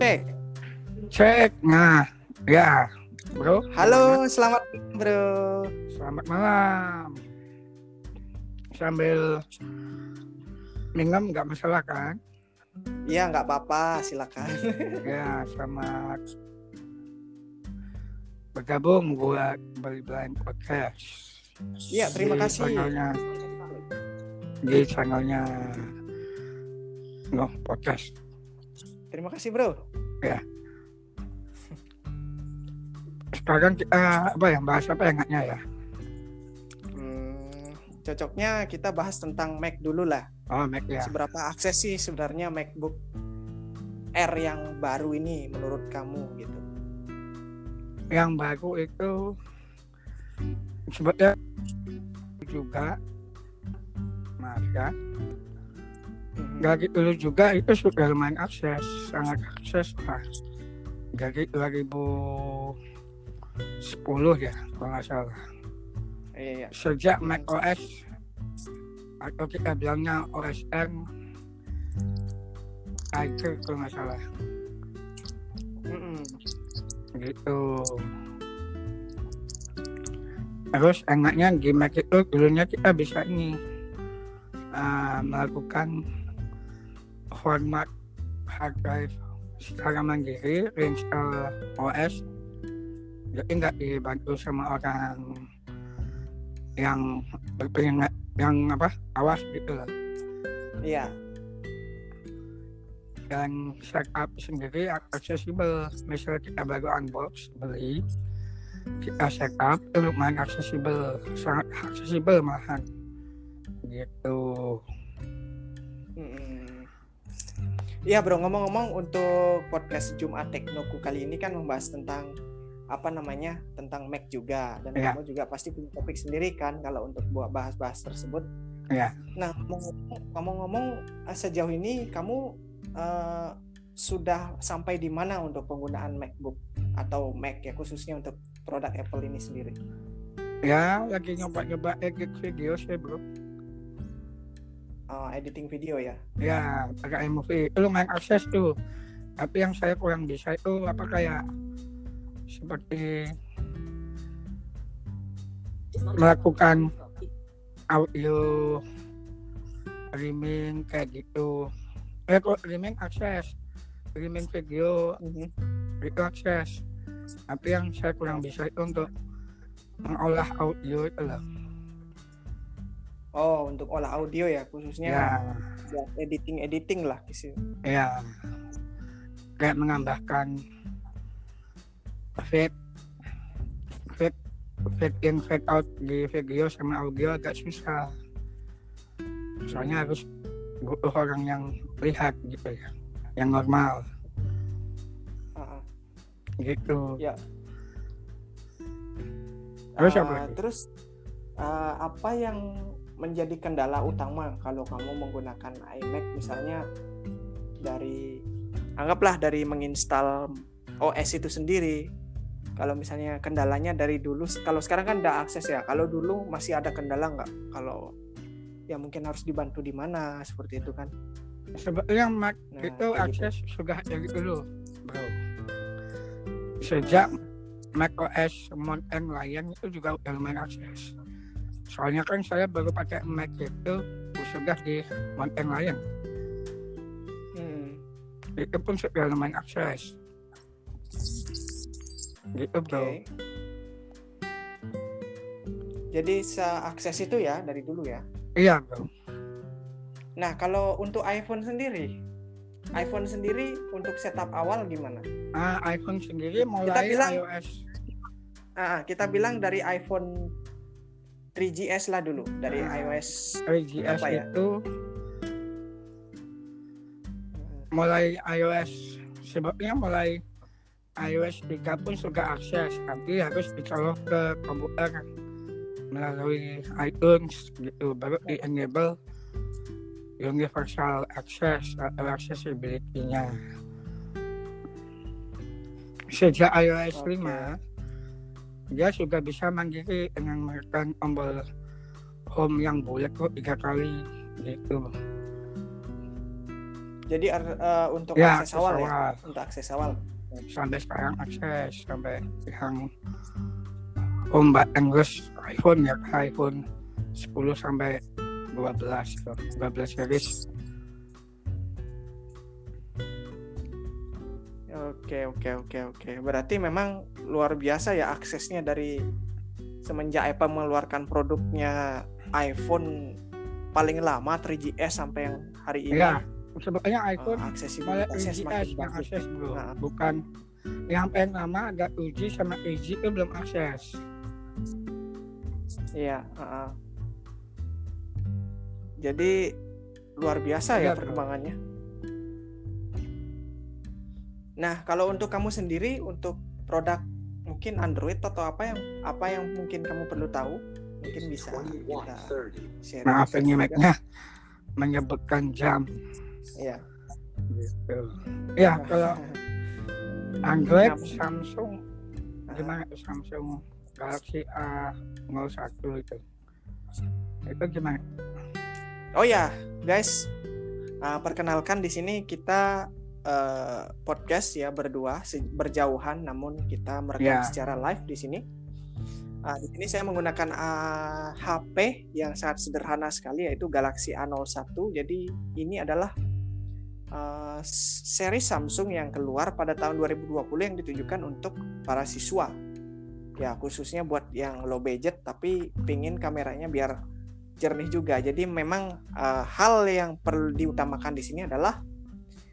Cek. Cek. Nah, ya, bro. Halo, selamat bro. Selamat malam. Sambil minum nggak masalah kan? Iya, nggak apa-apa, silakan. Ya, selamat bergabung buat Blind Podcast. Iya, terima kasih. Di channelnya Podcast. Terima kasih bro. Ya. Sekarang kita bahas apa enaknya ya? Cocoknya kita bahas tentang Mac dulu lah. Oh, Mac ya. Seberapa akses sih sebenarnya MacBook Air yang baru ini menurut kamu gitu? Yang baru itu sebetulnya juga ya. Dari dulu juga itu sudah lumayan sangat akses lah. Dari 2010 ya, kalau nggak salah. Iya. Sejak Mac OS atau kita bilangnya OS X Tiger kalau nggak salah. Gitu. Terus enaknya di Mac itu dulunya kita bisa melakukan format hard drive secara mandiri, reinstall OS, jadi nggak dibantu sama orang yang awas gitu loh. Iya. Dan setup sendiri aksesibel. Misalnya kita baru unbox beli, kita setup itu lumayan aksesibel, sangat aksesibel malahan gitu. Iya bro, ngomong-ngomong untuk podcast Jumat Teknoku kali ini kan membahas tentang tentang Mac juga, dan kamu juga pasti punya topik sendiri kan kalau untuk bahas-bahas tersebut. Iya. Nah, ngomong-ngomong sejauh ini kamu sudah sampai di mana untuk penggunaan MacBook atau Mac ya, khususnya untuk produk Apple ini sendiri? Ya, lagi nyoba edit video sih bro. Editing video ya? Ya, pakai iMovie itu lumayan akses tuh. Tapi yang saya kurang bisa itu kayak seperti melakukan audio streaming kayak gitu. Kok streaming akses, streaming video itu akses. Tapi yang saya kurang bisa itu untuk mengolah audio itu loh. Oh, untuk olah audio ya, khususnya buat editing lah gitu. Ya, kayak menambahkan fade in fade out di video sama audio agak susah. Soalnya harus butuh orang yang lihat gitu ya, yang normal. Gitu. Ya. Terus apa yang menjadi kendala utama kalau kamu menggunakan iMac, misalnya anggaplah dari menginstal OS itu sendiri. Kalau misalnya kendalanya dari dulu, kalau sekarang kan udah akses ya, kalau dulu masih ada kendala nggak? Kalau ya mungkin harus dibantu di mana seperti itu kan? Sebetulnya Mac itu akses sudah dari dulu bro. Sejak Mac OS Mount Lion itu juga udah lumayan akses. Soalnya kan saya baru pakai Mac itu sudah di Mount Lion. Itu pun sudah lumayan akses. Gitu bro. Okay. Jadi seakses itu ya dari dulu ya? Iya bro. Nah kalau untuk iPhone sendiri untuk setup awal gimana? iPhone sendiri mulai iOS. Kita bilang dari iPhone 3GS lah dulu, dari iOS 3GS itu mulai iOS, sebabnya mulai iOS 3 pun sudah akses, tapi harus dicolok ke komputer melalui iTunes gitu, baru di-enable universal access atau accessibility-nya. Sejak iOS 5 dia sudah bisa mandiri dengan menekan tombol home yang bulat 3 kali gitu. Jadi untuk Ya, akses awal ya, awal. untuk akses awal. Sampai sekarang akses sampai yang ombak Inggris iPhone ya, iPhone 10 sampai 12 series. Oke. Berarti memang luar biasa ya aksesnya dari semenjak Apple mengeluarkan produknya iPhone paling lama 3GS sampai yang hari ini. Ya, sebetulnya iPhone malah aksesibilitasnya 3GS semakin yang bagus. akses bro, Nah. bukan yang paling lama ada uji sama EZ itu belum akses. Iya. Jadi luar biasa ya perkembangannya. Nah, kalau untuk kamu sendiri untuk produk mungkin Android atau apa yang mungkin kamu perlu tahu, mungkin bisa kita share. Maaf ini mic-nya menyebutkan jam. Iya. Gitu. Ya, kalau Android Samsung gimana Samsung Galaxy A01 itu gimana? Oh ya, guys, perkenalkan di sini kita podcast ya berdua berjauhan, namun kita merekam secara live di sini. Di sini saya menggunakan HP yang sangat sederhana sekali, yaitu Galaxy A01. Jadi ini adalah seri Samsung yang keluar pada tahun 2020 yang ditujukan untuk para siswa. Ya khususnya buat yang low budget tapi pingin kameranya biar jernih juga. Jadi memang hal yang perlu diutamakan di sini adalah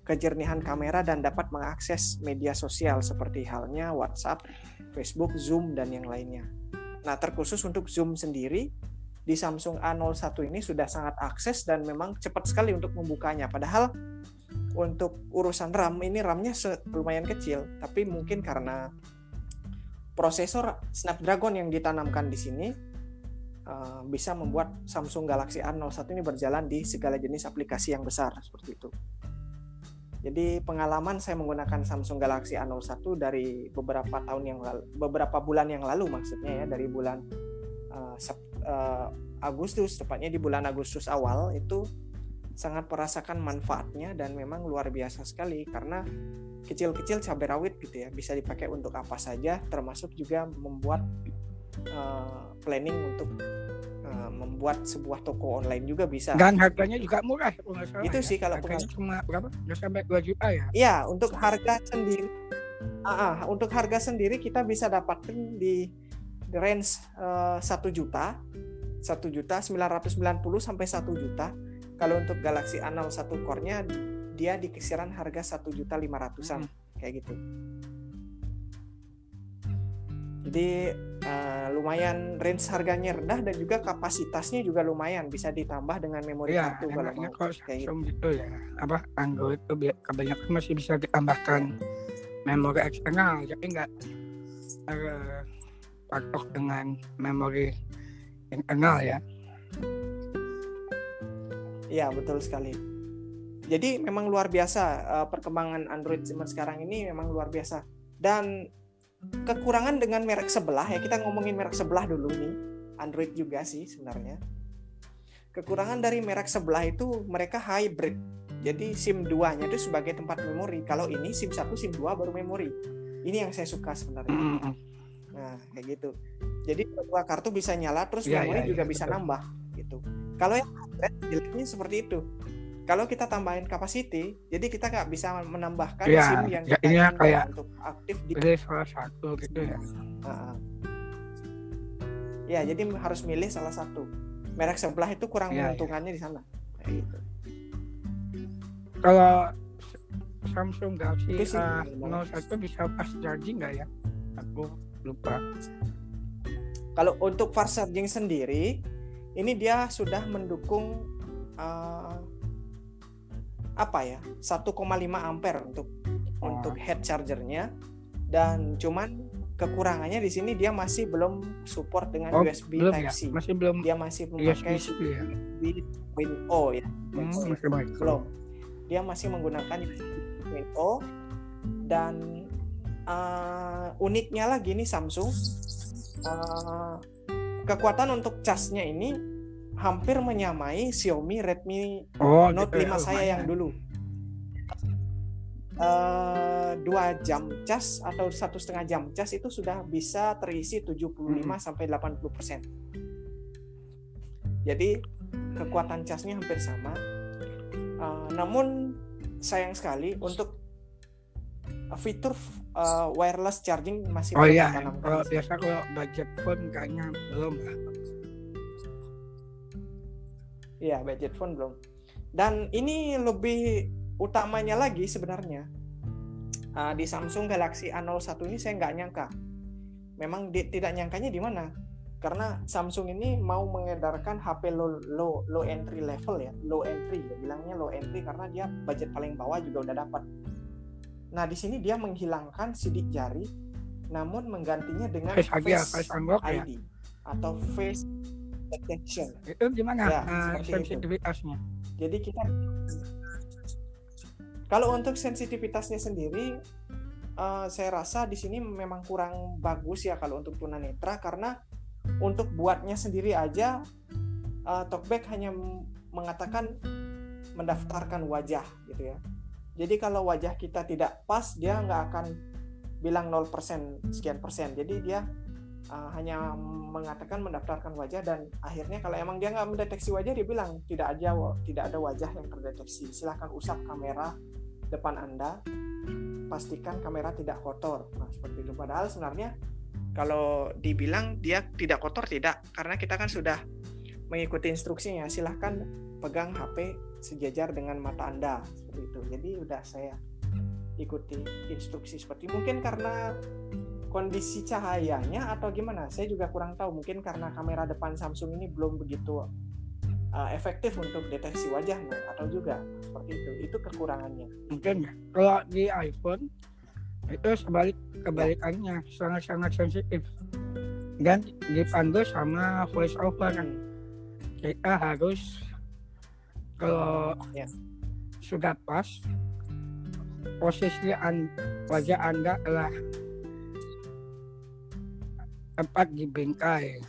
kejernihan kamera dan dapat mengakses media sosial seperti halnya WhatsApp, Facebook, Zoom, dan yang lainnya. Nah, terkhusus untuk Zoom sendiri, di Samsung A01 ini sudah sangat akses dan memang cepat sekali untuk membukanya. Padahal untuk urusan RAM, ini RAM-nya lumayan kecil, tapi mungkin karena prosesor Snapdragon yang ditanamkan di sini bisa membuat Samsung Galaxy A01 ini berjalan di segala jenis aplikasi yang besar, seperti itu. Jadi pengalaman saya menggunakan Samsung Galaxy A01 dari beberapa bulan yang lalu maksudnya ya, dari bulan Agustus, tepatnya di bulan Agustus awal itu sangat merasakan manfaatnya dan memang luar biasa sekali karena kecil-kecil cabai rawit gitu ya, bisa dipakai untuk apa saja, termasuk juga membuat planning untuk membuat sebuah toko online juga bisa. Dan harganya juga murah salah, itu ya. sih kalau harganya cuma berapa? Nggak sampai 2 juta ya? Iya, untuk harga sendiri. Untuk harga sendiri kita bisa dapatin di range 1 juta 1.990 sampai 1 juta. Kalau untuk Galaxy A01 core-nya dia di kisaran harga 1.500.000-an kayak gitu. Jadi lumayan range harganya rendah dan juga kapasitasnya juga lumayan, bisa ditambah dengan memori kartu kalau mau kayak gitu ya. Android itu kebanyakan masih bisa ditambahkan memori eksternal, jadi nggak patok dengan memori internal ya. Iya, betul sekali. Jadi memang luar biasa perkembangan Android zaman sekarang ini memang luar biasa. Dan kekurangan dengan merek sebelah ya, kita ngomongin merek sebelah dulu nih, Android juga sih sebenarnya. Kekurangan dari merek sebelah itu mereka hybrid. Jadi SIM 2-nya itu sebagai tempat memori. Kalau ini SIM 1, SIM 2 baru memori. Ini yang saya suka sebenarnya. Nah, kayak gitu. Jadi kedua kartu bisa nyala terus memori juga bisa nambah gitu. Kalau yang hybrid jeleknya seperti itu. Kalau kita tambahin capacity, jadi kita nggak bisa menambahkan SIM yang kita inginkan untuk aktif di salah satu gitu ya. Ya, jadi harus milih salah satu. Merek sebelah itu kurang menguntungkannya di sana. Kayak gitu. Kalau Samsung Galaxy A01 bisa fast charging nggak ya? Aku lupa. Kalau untuk fast charging sendiri, ini dia sudah mendukung 1,5 ampere untuk head chargernya, dan cuman kekurangannya di sini dia masih belum support dengan USB Type-C. Masih belum. Dia masih memakai USB 3.0 ya. Belum. Dia masih menggunakan USB 3.0 dan uniknya lagi nih Samsung kekuatan untuk casnya ini hampir menyamai Xiaomi Redmi Note 5 saya yang dulu. 2 jam cas atau 1,5 jam cas itu sudah bisa terisi 75-80%. Jadi kekuatan casnya hampir sama. Namun sayang sekali untuk fitur wireless charging masih Oh belum iya, ditanamkan. kalau biasa kalau budget phone kayaknya belum lah. Iya, budget phone belum. Dan ini lebih utamanya lagi sebenarnya di Samsung Galaxy A01 ini saya nggak nyangka. Memang tidak nyangkanya di mana? Karena Samsung ini mau mengedarkan HP low entry level ya, low entry ya, bilangnya low entry karena dia budget paling bawah juga udah dapat. Nah di sini dia menghilangkan sidik jari, namun menggantinya dengan Face unlock ya. ID atau face detection. Itu gimana Ya, seperti itu. sensitivitasnya? Jadi kita kalau untuk sensitivitasnya sendiri, saya rasa di sini memang kurang bagus ya kalau untuk tunanetra, karena untuk buatnya sendiri aja Talkback hanya mengatakan mendaftarkan wajah gitu ya. Jadi kalau wajah kita tidak pas, dia nggak akan bilang 0% sekian persen. Jadi dia hanya mengatakan mendaftarkan wajah, dan akhirnya kalau emang dia nggak mendeteksi wajah, dia bilang tidak ada wajah yang terdeteksi. Silahkan usap kamera depan Anda, pastikan kamera tidak kotor. Nah seperti itu. Padahal sebenarnya kalau dibilang dia tidak kotor, tidak, karena kita kan sudah mengikuti instruksinya. Silahkan pegang HP sejajar dengan mata Anda seperti itu. Jadi udah saya ikuti instruksi seperti, mungkin karena kondisi cahayanya atau gimana, saya juga kurang tahu. Mungkin karena kamera depan Samsung ini belum begitu efektif untuk deteksi wajah, atau juga seperti itu kekurangannya. Mungkin ya. Kalau di iPhone itu kebalikannya, sangat-sangat sensitif dan dipandu sama voice over. Kita harus kalau sudah pas posisi wajah Anda adalah tepat di bingkai,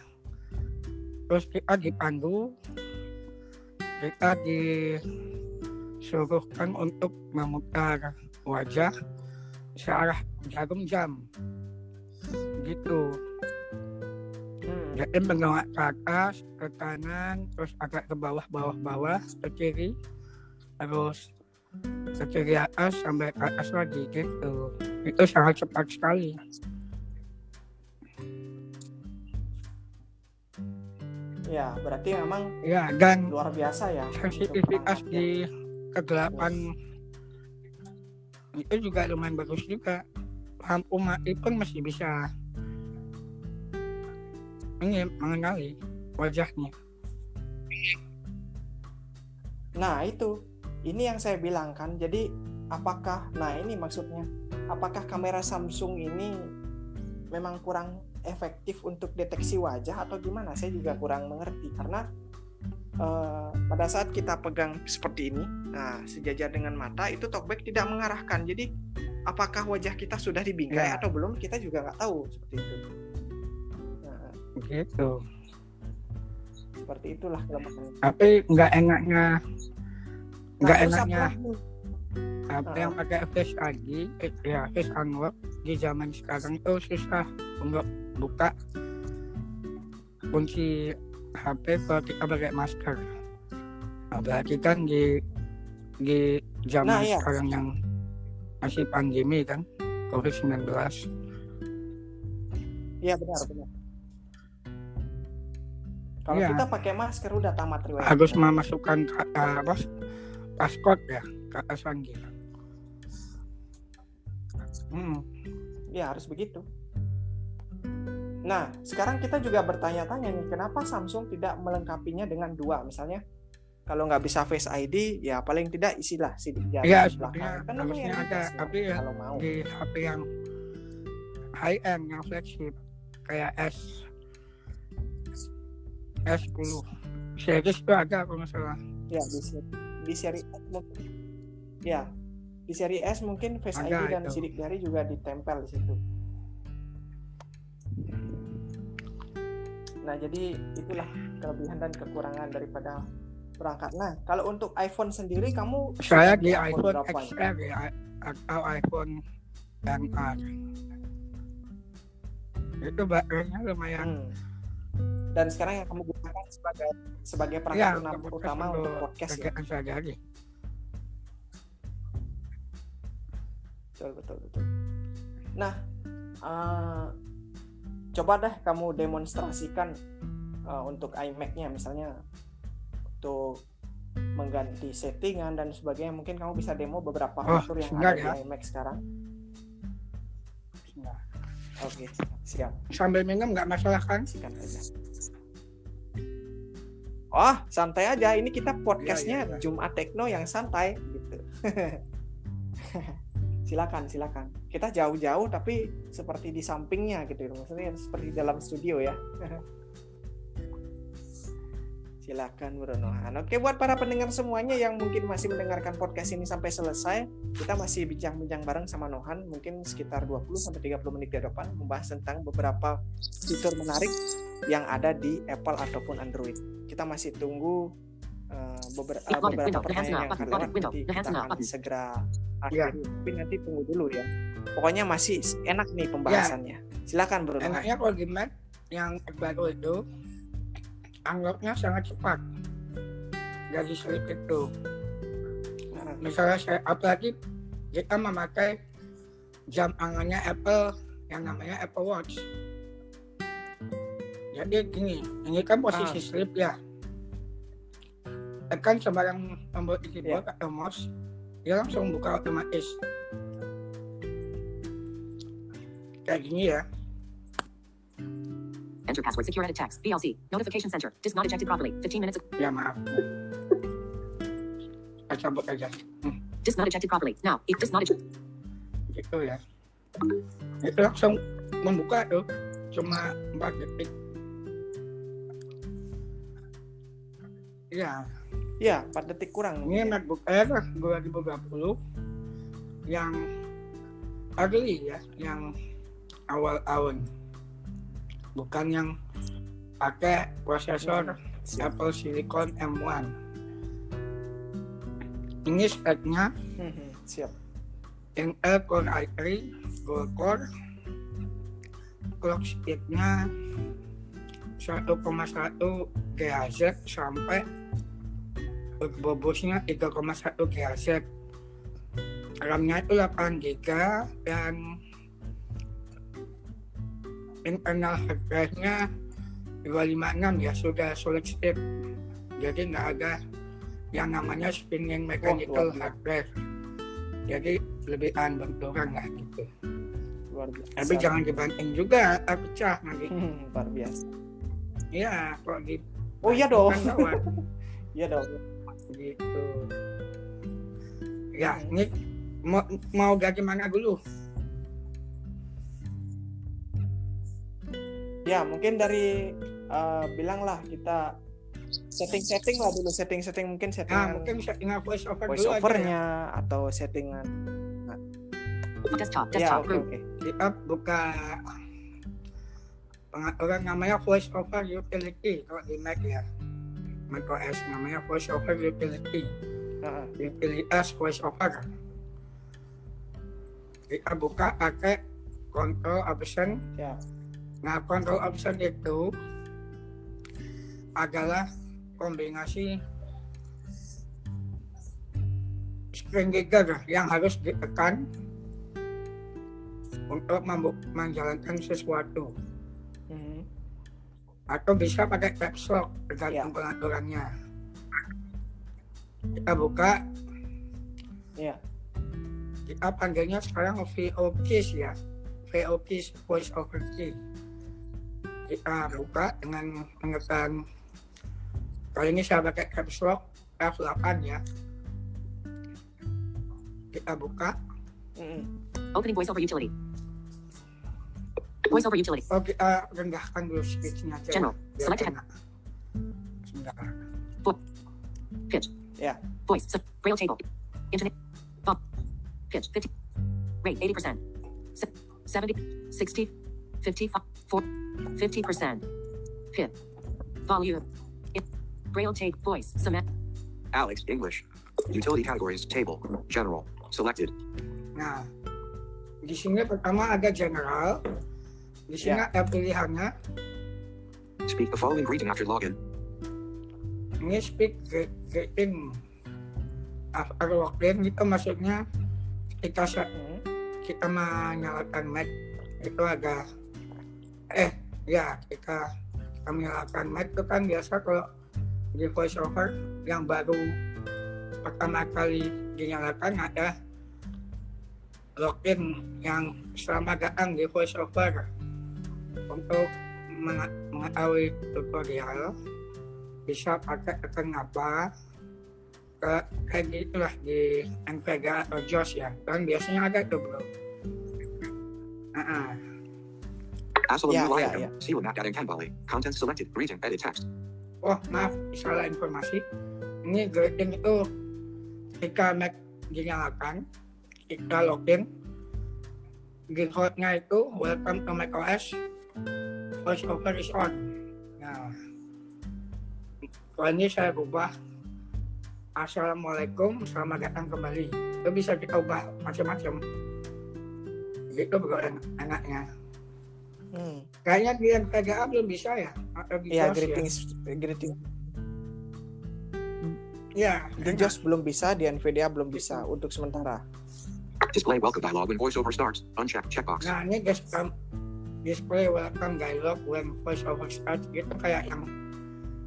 terus kita dipandu, kita disuruhkan untuk memutar wajah searah jarum jam gitu. Jadi menolak ke atas, ke kanan, terus agak ke bawah, ke kiri, terus ke kiri atas sampai ke atas lagi gitu. Itu sangat cepat sekali. Ya, berarti memang dan luar biasa ya. Sensitivitas di kegelapan itu juga lumayan bagus juga. Lampu mati pun masih bisa mengenali wajahnya. Nah itu, ini yang saya bilang kan. Jadi apakah, ini maksudnya, apakah kamera Samsung ini memang kurang efektif untuk deteksi wajah atau gimana? Saya juga kurang mengerti, karena pada saat kita pegang seperti ini, sejajar dengan mata, itu Talkback tidak mengarahkan. Jadi apakah wajah kita sudah dibingkai atau belum, kita juga nggak tahu seperti itu. Gitu. Seperti itulah kelemahan. Tapi nggak enaknya apa yang pakai Face ID ya, Face Unlock di zaman sekarang itu susah untuk buka kunci HP kalau kita pakai masker. Apalagi kan di zaman sekarang yang masih pandemi kan, COVID-19. Iya benar. Kalau kita pakai masker udah tamat riwayat. Harus memasukkan passcode ya ke atas lagi. Ya harus begitu. Nah sekarang kita juga bertanya-tanya nih, kenapa Samsung tidak melengkapinya dengan 2? Misalnya kalau nggak bisa Face ID, ya paling tidak isilah sidik jari di belakang. Kan harusnya ada, tapi ya kalau mau di HP yang high end, yang flagship kayak S10 series itu ada kalau nggak salah. Ya di seri S mungkin. Ya di seri S mungkin Face ID dan sidik jari juga ditempel di situ. Nah jadi itulah kelebihan dan kekurangan daripada berangkat. Nah, kalau untuk iPhone sendiri kamu Saya pakai di iPhone berapa? XR ya, atau iPhone XR. Itu baterainya lumayan. Dan sekarang yang kamu gunakan sebagai Ya, perangkat utama untuk podcast ya. Kerjaan sehari-hari. Betul. Nah, coba deh kamu demonstrasikan untuk iMac-nya, misalnya untuk mengganti settingan dan sebagainya. Mungkin kamu bisa demo beberapa fitur yang ada di iMac sekarang. Oke, siap. Sambil minum nggak masalah kan? Sikat aja. Oh, santai aja. Ini kita podcastnya Ya. Jumat Tekno yang santai gitu. Silakan. Kita jauh-jauh tapi seperti di sampingnya gitu. Maksudnya seperti dalam studio ya. Silakan Bro Nohan. Oke, buat para pendengar semuanya yang mungkin masih mendengarkan podcast ini sampai selesai, kita masih bincang-bincang bareng sama Nohan mungkin sekitar 20-30 menit ke depan membahas tentang beberapa fitur menarik yang ada di Apple ataupun Android. Kita masih tunggu beberapa pertanyaan yang akan lewat, nanti kita akan segera akhiri. Tapi nanti tunggu dulu ya. Pokoknya masih enak nih pembahasannya. Silakan Bro Nohan. Enaknya kalau di Mac yang baru itu unlock-nya sangat cepat dari slip itu. Misalnya saya apalagi kita memakai jam tangannya Apple yang namanya Apple Watch. Jadi gini, ini kan posisi slip ya. Tekan sembarang tombol di keyboard atau mouse, dia langsung buka otomatis. Kayak gini ya. Enter password secure edit text. VLC. Notification center. Disk not ejected properly. 15 minutes. Ya maaf. Saya cabut aja. Disk not ejected properly. Now. If disk not ejected. Gitu ya. Itu langsung membuka tuh. Cuma 4 detik. Ya. Ya, 4 detik kurang. Ini MacBook Air 2020 yang early ya, yang awal-awal. Bukan yang pakai prosesor Apple Silicon M1. Ini speknya siap. Intel Core i3 Dual Core, clock speednya 1,1 GHz sampai bobosnya 3,1 GHz. RAM-nya itu 8 GB dan internal hard drive-nya 256 ya, sudah solid state. Jadi nggak ada yang namanya spinning mechanical hard drive. Jadi lebih benturan lah gitu. Luar biasa. Tapi jangan dibanting juga, pecah nanti. Luar biasa. Iya, kok di. Oh iya dong. Iya dong. Gitu. Ya, ini mau dari mana dulu? Ya, mungkin dari bilanglah kita setting lah dulu, setting mungkin settingan. Mungkin settingan voice voice overnya ya. Atau settingan desktop. Ya, oke. Kita buka pengaturan namanya voice over utility kalau di Mac ya. macOS namanya voice over utility. Utilitas voice over. Kita buka pakai control option. Ya. Nah, control option itu adalah kombinasi screen trigger yang harus ditekan untuk menjalankan sesuatu. Atau bisa pakai caps lock tergantung pengaturannya. Kita buka. Ya. Kita panggilnya sekarang VO keys ya. VO keys voice over key. Kita buka dengan menekan, kali ini saya pakai caps lock F8 ya. Kita buka. Opening voice over utility. Voice over utility. Oh, kita rendahkan dulu speech-nya. General. Select head. Sebentar. Pitch. Ya. Voice. Braille table. Internet. Bump. Pitch. 50. Rate 80%. 70. 60. 55. 50%. Pit. Volume. Braille tape. Voice. Cement. Alex, English. Utility categories, table, general, selected. Nah, di sini pertama ada general. Di sini ada pilihannya. Speak the following greeting after login. Ini speak greeting after login itu maksudnya ketika kita menyalakan mic itu ada ketika kita menyalakan mic itu kan biasa kalau di voiceover yang baru pertama kali dinyalakan ada login yang selamat datang di voiceover. Untuk mengetahui tutorial bisa pakai tekan apa kayak gitulah di NVDA atau JOS ya, kan biasanya ada tuh bro. Asylum new line item. Seal map adding Kambali. Content selected. Greeting. Edit text. Oh maaf, salah informasi. Ini greeting itu ketika Mac dinyalakan, kita login, defaultnya itu welcome to macOS, voiceover is on. Nah, kalau ini saya ubah Assalamualaikum, selamat datang kembali. Itu bisa kita ubah macam-macam. Gitu bro enaknya. Kayaknya di NVDA belum bisa ya? Atau di JOS greeting. Ya, Di JOS belum bisa, di NVDA belum bisa untuk sementara. Display welcome dialog when voiceover starts. Uncheck checkbox. Nah ini display welcome dialog when voiceover starts gitu kayak yang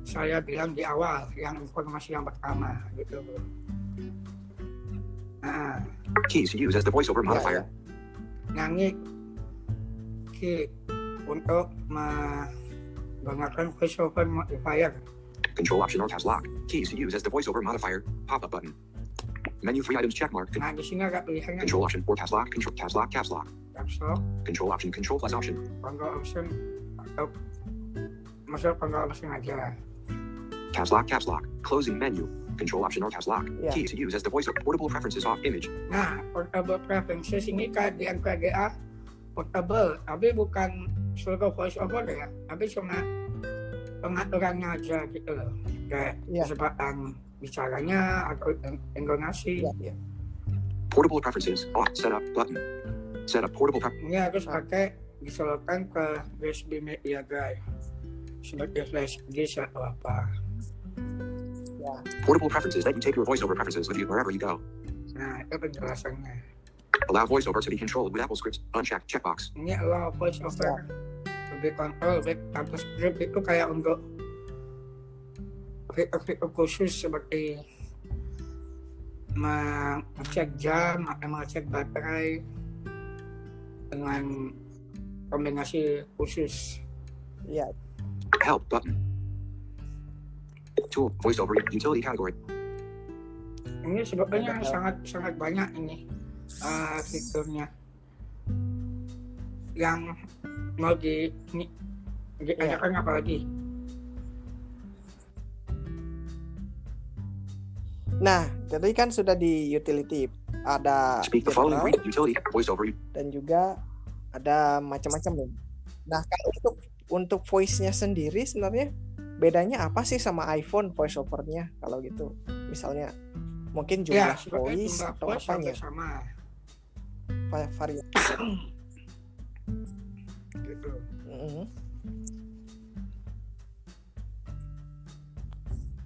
saya bilang di awal, yang informasi yang pertama gitu bro. Nah, Keys to use as the voiceover modifier. Nah ini key untuk menggunakan voiceover modifier. Control option or task lock. Keys to use as the voiceover modifier. Pop-up button. Menu 3 items check mark. Nah di sini ada pilihannya. Control option or task lock. Control task lock caps lock. Caps lock. Control option control plus option. Control option atau masuk control option aja. Caps lock. Closing menu. Control option or task lock. Keys to use as the voiceover. Portable preferences off image. Nah portable preferences ini kayak di NVDA portable, tapi bukan seluruh voiceover ya, tapi cuma pengaturannya aja gitu loh, kayak kecepatan bicaranya atau intonasi. Portable preferences off setup button. Setup portable Ini harus pakai diselokan ke USB media drive sebagai flash disk atau apa. Portable preferences that you take your voiceover preferences with you wherever you go. Nah itu penjelasannya. Allow voiceover to be controlled with Apple scripts. Unchecked checkbox. Ini allow voiceover lebih kontrol with Apple script itu kayak untuk fitur khusus seperti mengecek jam atau mengecek baterai dengan kombinasi khusus. Help button. Tool voiceover utility category. Ini sebetulnya sangat banyak ini fiturnya yang mau diadakan apa lagi. Nah, tadi kan sudah di utility ada Speak the following utility voiceover dan juga ada macam-macam nih. Nah, kalau untuk voice-nya sendiri sebenarnya bedanya apa sih sama iPhone voiceover-nya kalau gitu? Misalnya mungkin jumlah voice atau apanya? Sama. Varian. Gitu.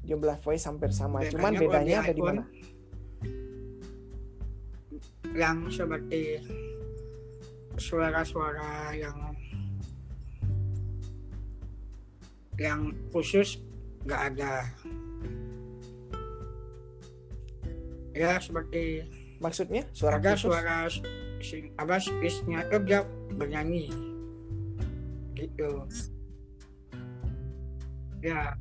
Jumlah voice hampir sama, cuman bedanya ada di mana? Yang seperti suara-suara yang khusus nggak ada. Ya seperti maksudnya suara ada khusus? Suara speech-nya itu dia bernyanyi gitu. Ya.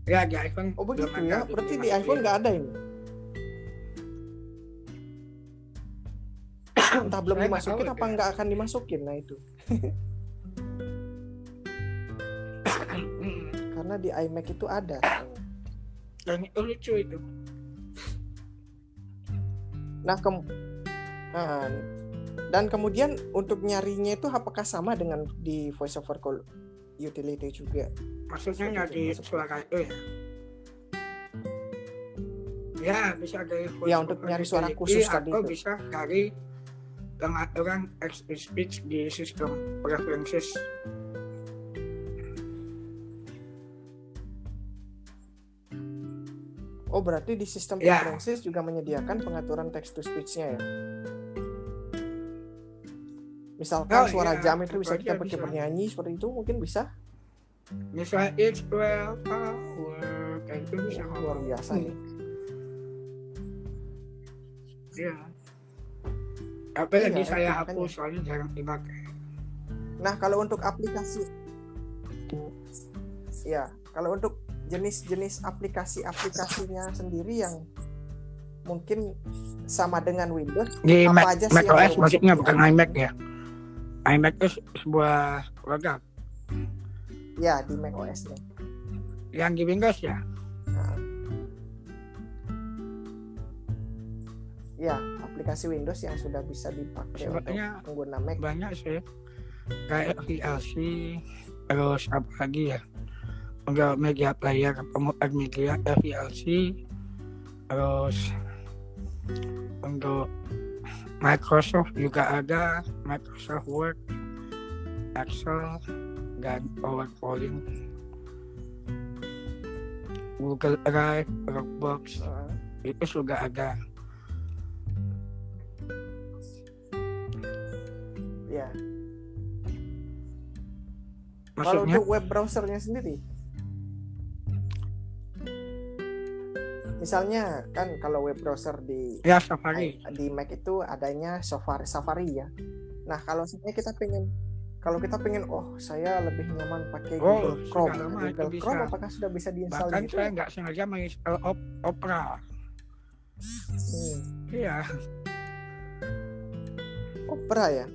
Ya di iPhone. Oh begitu ya, berarti di iPhone nggak ada ini. Entah belum dimasukin apa nggak akan dimasukin, nah itu. Karena di iMac itu ada. Dan itu lucu itu. Nah, dan kemudian untuk nyarinya itu apakah sama dengan di VoiceOver Call Utility juga? Maksudnya nyari suara itu ya? Ya, bisa dari voice Ya, untuk over nyari gitu. suara Jadi khusus tadi aku itu. bisa dari pengaturan text to speech di sistem preferences. Oh, berarti di sistem Ya. preferences juga menyediakan pengaturan text to speech-nya ya. Misalkan Oh, suara iya, jam itu bisa itu kita aja pakai bisa. bernyanyi seperti itu, mungkin bisa. Misalnya it's 12 hour kayak itu bisa Wah, luar biasa nih. Iya. Tapi lagi Iya, saya itu hapus makanya. soalnya jarang dipakai. Nah, kalau untuk aplikasi, ya, kalau untuk jenis-jenis aplikasinya sendiri yang mungkin sama dengan Windows, Di apa Mac, aja sih Mac yang OS baru masuk maksudnya di bukan iMac ya. iMac itu sebuah program. Ya, di Mac OS-nya. Yang di Windows ya. Nah. Ya, aplikasi Windows yang sudah bisa dipakai Sebenarnya untuk pengguna Mac. banyak sih. Kayak VLC, terus apa lagi ya? Untuk media player, pemutar media VLC, terus untuk Microsoft juga ada Microsoft Word, Excel, dan PowerPoint, Google Drive, Dropbox, itu juga ada. Ya. Kalau Maksudnya untuk web browsernya sendiri, misalnya kan kalau web browser di ya Safari. Mac itu adanya Safari ya. Nah, kalau kita pengen saya lebih nyaman pakai Google Chrome. sudah lama Nah, itu Google bisa. Chrome apakah sudah bisa diinstal Bahkan gitu? saya nggak sengaja menginstal Opera. Iya, Opera ya?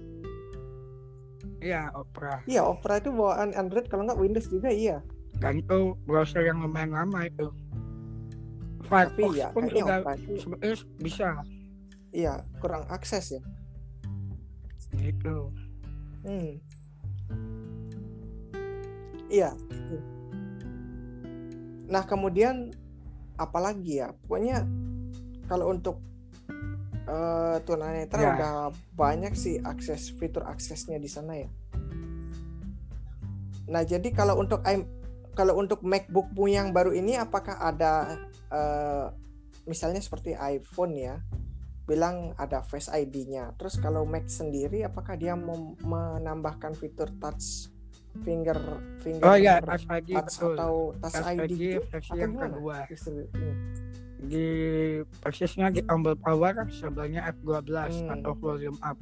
iya Opera. Iya, Opera itu bawaan Android, kalau nggak Windows juga iya. Dan itu browser yang lumayan lama itu. Tapi Firefox ya pun kayaknya sudah Opera itu sebenarnya bisa iya kurang akses ya. gitu. Iya. Nah, kemudian apalagi ya? Pokoknya kalau untuk tunanetra Ya. udah banyak sih fitur aksesnya di sana ya. Nah, jadi kalau untuk MacBookmu yang baru ini, apakah ada misalnya seperti iPhone ya, bilang ada Face ID-nya. Terus kalau Mac sendiri, apakah dia menambahkan fitur touch finger Oh ya, Touch ID touch betul. atau touch Touch ID ID gitu? versi Atau yang gimana? kedua. Ini. Di persisnya di tombol power sebelahnya F12 atau volume up.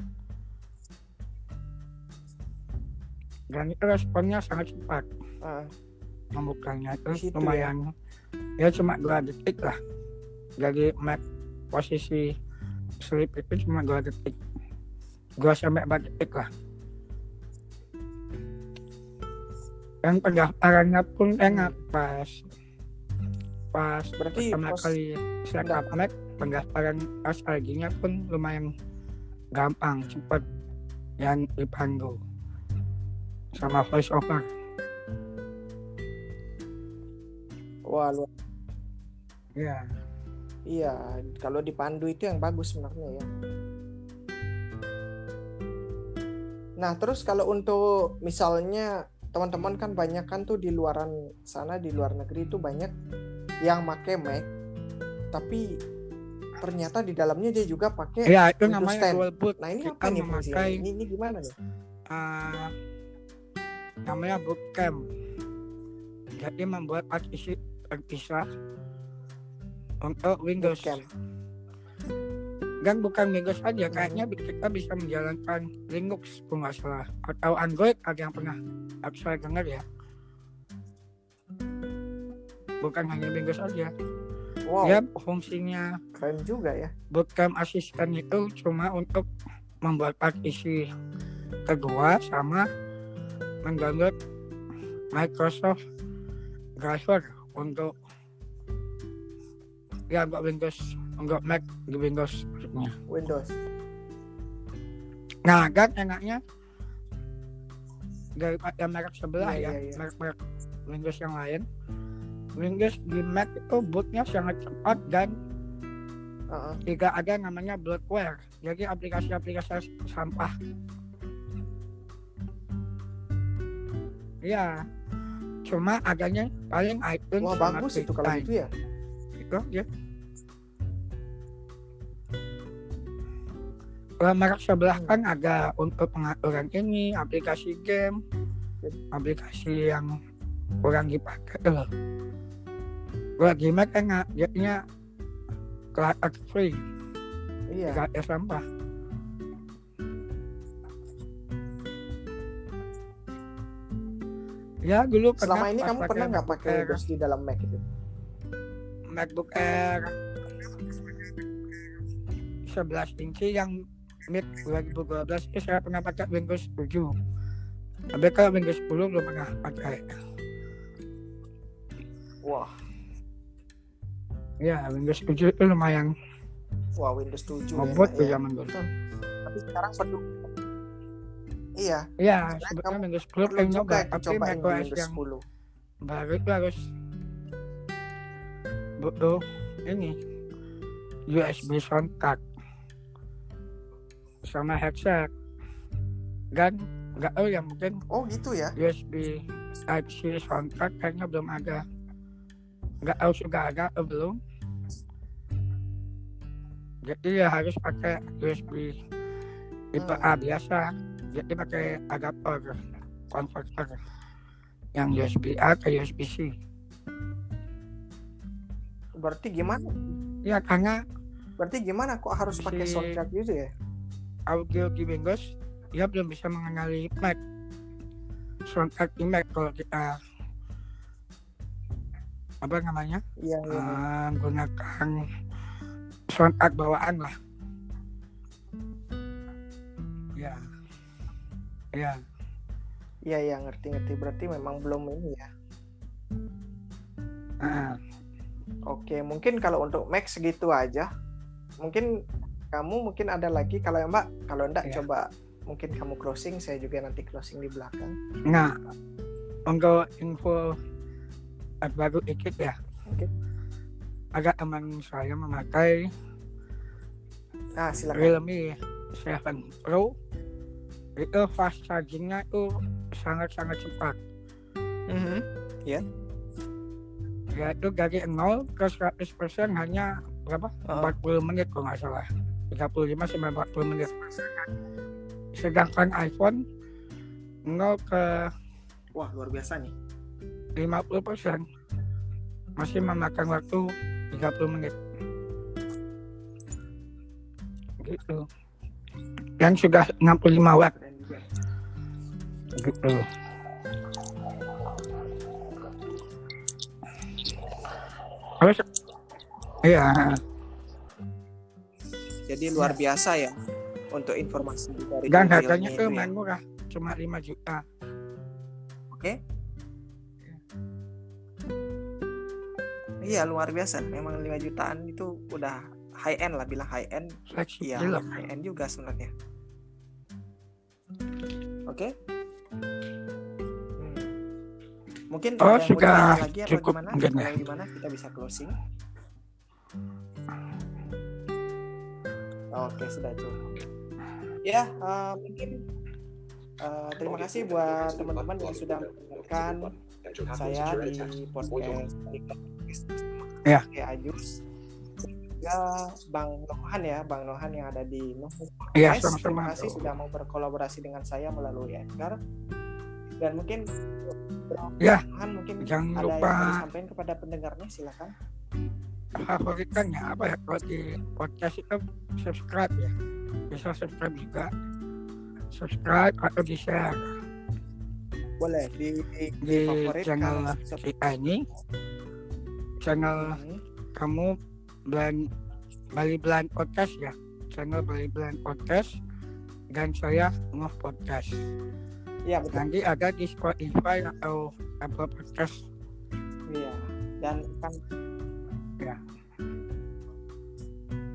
Dan itu responnya sangat cepat. Membukanya Di itu situ lumayan. Ya cuma 2 detik lah. Dari Mac posisi sleep itu cuma 2 detik. 2-4 detik lah. Dan pendaftarannya pun enak pas Berarti pertama kali setup Mac, pendaftaran Touch ID-nya pun lumayan gampang, cepat, yang dipandu sama voice over. Wah, luar. Ya. Iya, kalau dipandu itu yang bagus sebenarnya ya. Nah, terus kalau untuk misalnya teman-teman kan banyak kan tuh di luaran sana, di luar negeri itu banyak yang pakai Mac, tapi ternyata di dalamnya dia juga pakai Ya, itu Windows namanya 10. dual boot. Nah, ini Kita apa nih fungsinya? memakai Ini gimana nih? namanya bootcamp. Jadi membuat partisi terpisah untuk Windows. Bootcamp. Dan bukan Windows aja, kayaknya kita bisa menjalankan Linux kalau nggak salah, atau Android, ada yang pernah saya dengar ya. Bukan hanya Windows aja. Wow, Ya, fungsinya keren juga ya. bootcamp asisten itu cuma untuk membuat partisi kedua sama mendownload Microsoft driver untuk Windows, untuk Mac di Windows maksudnya. Windows. Nah, kan enaknya daripada merek sebelah Iya. merek Windows yang lain. Windows di Mac itu bootnya sangat cepat dan Juga ada namanya bloatware, jadi aplikasi-aplikasi sampah. Iya, cuma adanya paling iTunes. Wah, sama bagus itu kalau QuickTime. gitu ya. Itu ya. Kalau merek sebelah kan ada untuk pengaturan ini, aplikasi game, aplikasi yang kurang dipakai loh. Kalau game kan jadinya clutter free, Iya. tidak ada sampah. Ya dulu Selama ini pas kamu pernah nggak MacBook pakai Air, Windows di dalam Mac itu? MacBook Air 11 inci yang mid 2012 itu saya pernah pakai Windows 7. Tapi kalau Windows 10 belum pernah pakai. Wah, Ya Windows 7 itu lumayan Windows 7 ngebut tuh ya. zaman dulu. Tapi sekarang perlu. Iya. Ya Sebenarnya sebetulnya kamu Windows 10 perlu pengen juga nyoba, tapi cobain di macOS Windows yang 10. baru itu harus butuh ini USB sound card sama headset, dan nggak tahu ya mungkin Oh gitu ya. USB Type-C sound card kayaknya belum ada, nggak tahu sudah ada atau belum. Jadi ya harus pakai USB tipe A biasa, jadi pakai adapter converter yang USB A ke USB C. Berarti gimana? Ya karena Kok harus pakai Si- soundcard gitu ya? audio di Windows dia belum bisa mengenali Mac, soundcard di Mac kalau kita apa namanya Iya. menggunakan soundcard bawaan lah. Ya Iya, ngerti. Berarti memang belum ini ya. Oke, mungkin kalau untuk Mac segitu aja. Mungkin kamu ada lagi kalau ya Mbak, kalau enggak Iya. coba mungkin kamu closing, saya juga nanti closing di belakang. Nah, untuk info baru dikit ya. Oke. Ada teman saya memakai Nah, silakan. Realme 7 Pro. Itu fast chargingnya itu sangat-sangat cepat. Ya itu dari 0 ke 100% hanya berapa? 40 menit kalau nggak salah. 35 sampai 40 menit. Sedangkan iPhone 0 ke Wah, luar biasa nih. 50% masih memakan waktu 30 menit. Gitu. Dan sudah 65 watt. Keren juga. Gitu. Terus iya, Jadi luar biasa ya untuk informasi dari dan Realme harganya itu tuh ya. lumayan murah, cuma 5 juta. Oke. Iya, luar biasa. Memang 5 jutaan itu udah high end lah, bilang high end. Iya, Fleksibel. high end juga sebenarnya. Oke. Mungkin Oh, ada yang mau sudah ditanya lagi atau cukup gimana? mungkin ya. Kalau gimana kita bisa closing. Oke, sudah cukup. Ya, mungkin terima kasih buat teman-teman yang sudah mendengarkan saya di podcast Ya. Ajus. Ya, Bang Nohan yang ada di Iya, Guys, terima sama-sama. kasih sudah mau berkolaborasi dengan saya melalui Anchor. Dan mungkin Ya, Nohan mungkin jangan ada lupa yang mau disampaikan kepada pendengarnya, silakan. favoritkannya apa ya kalau di podcast itu subscribe ya, bisa subscribe juga, subscribe atau di share Boleh di favorit channel kalau kita ini, channel kamu Bali Blind Podcast ya, channel Bali Blind Podcast, dan saya Ngoh Podcast. Iya, betul. Nanti ada di Spotify atau Apple Podcast. Iya. Dan kan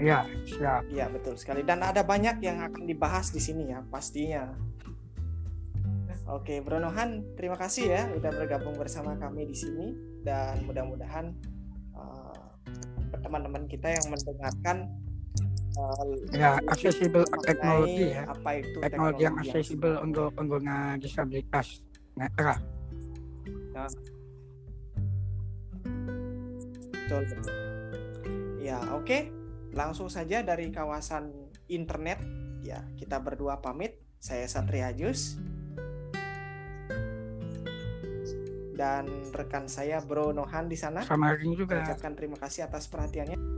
Ya, siap. iya, betul sekali. Dan ada banyak yang akan dibahas di sini ya, pastinya. Oke, Bro Nohan, terima kasih ya udah bergabung bersama kami di sini, dan mudah-mudahan teman-teman kita yang mendengarkan Ya, aksesibel mengenai teknologi ya. apa itu Teknologi yang aksesibel smart. untuk pengguna disabilitas netra. Betul. Ya, oke. Langsung saja dari kawasan internet. Ya, kita berdua pamit. Saya Satria Jus. Dan rekan saya Bro Nohan di sana. Sama Ring juga. Saya ucapkan terima kasih atas perhatiannya.